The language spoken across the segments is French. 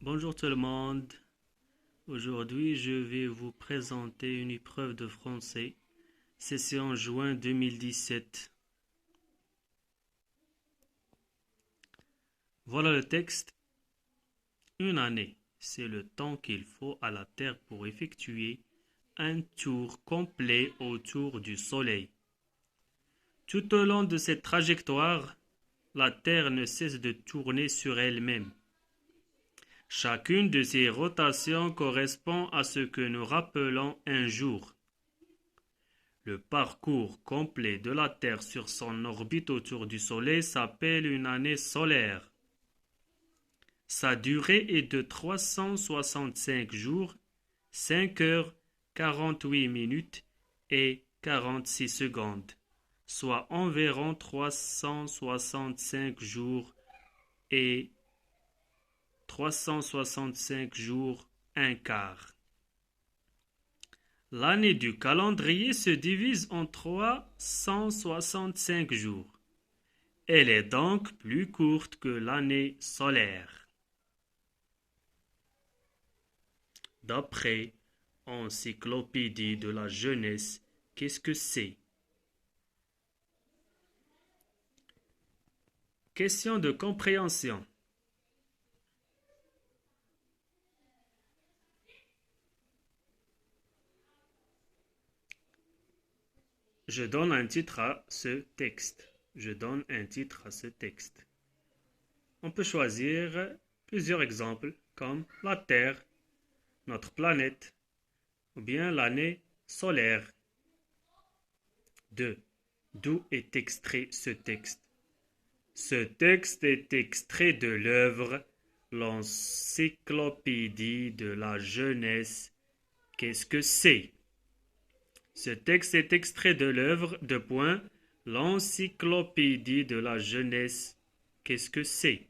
Bonjour tout le monde. Aujourd'hui, je vais vous présenter une épreuve de français, session juin 2017. Voilà le texte. Une année, c'est le temps qu'il faut à la Terre pour effectuer un tour complet autour du Soleil. Tout au long de cette trajectoire, la Terre ne cesse de tourner sur elle-même. Chacune de ces rotations correspond à ce que nous rappelons un jour. Le parcours complet de la Terre sur son orbite autour du Soleil s'appelle une année solaire. Sa durée est de 365 jours, 5 heures, 48 minutes et 46 secondes, soit environ 365 jours et 365 jours un quart. L'année du calendrier se divise en 365 jours. Elle est donc plus courte que l'année solaire. D'après Encyclopédie de la jeunesse, qu'est-ce que c'est? Question de compréhension. Je donne un titre à ce texte. On peut choisir plusieurs exemples comme la Terre, notre planète, ou bien l'année solaire. 2. D'où est extrait ce texte? Ce texte est extrait de l'œuvre L'Encyclopédie de la jeunesse. Qu'est-ce que c'est? Ce texte est extrait de l'œuvre L'Encyclopédie de la jeunesse. Qu'est-ce que c'est?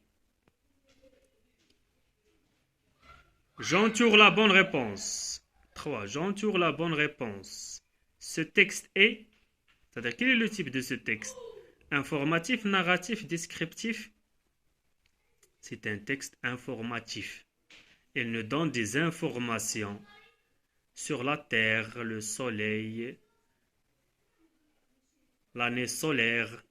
J'entoure la bonne réponse. 3. J'entoure la bonne réponse. Ce texte est, c'est-à-dire quel est le type de ce texte? Informatif, narratif, descriptif? C'est un texte informatif. Il nous donne des informations sur la Terre, le Soleil, l'année solaire.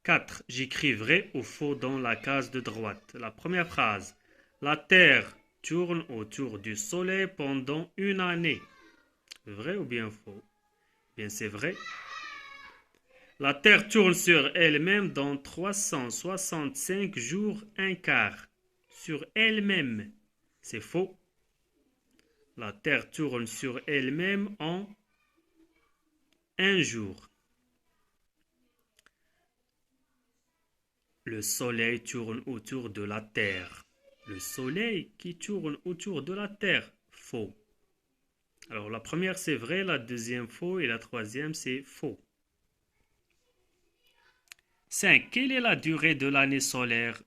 4. J'écris vrai ou faux dans la case de droite. La première phrase. La Terre tourne autour du Soleil pendant une année. Vrai ou bien faux? Bien, c'est vrai. La Terre tourne sur elle-même dans 365 jours un quart. Sur elle-même. C'est faux. La Terre tourne sur elle-même en un jour. Le Soleil tourne autour de la Terre. Le Soleil qui tourne autour de la Terre. Faux. Alors la première c'est vrai, la deuxième faux et la troisième c'est faux. 5. Quelle est la durée de l'année solaire?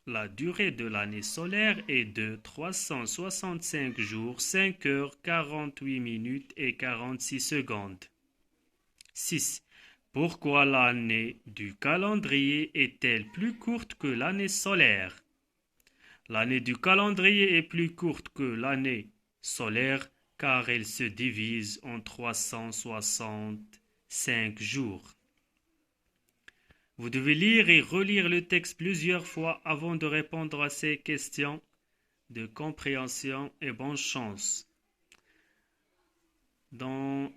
La durée de l'année solaire est de 365 jours, 5 heures, 48 minutes et 46 secondes. 6. Pourquoi l'année du calendrier est-elle plus courte que l'année solaire? L'année du calendrier est plus courte que l'année solaire car elle se divise en 365 jours. Vous devez lire et relire le texte plusieurs fois avant de répondre à ces questions de compréhension et bonne chance. Dans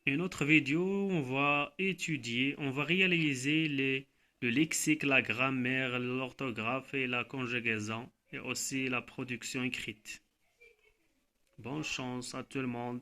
une autre vidéo, on va réaliser le lexique, la grammaire, l'orthographe et la conjugaison et aussi la production écrite. Bonne chance à tout le monde.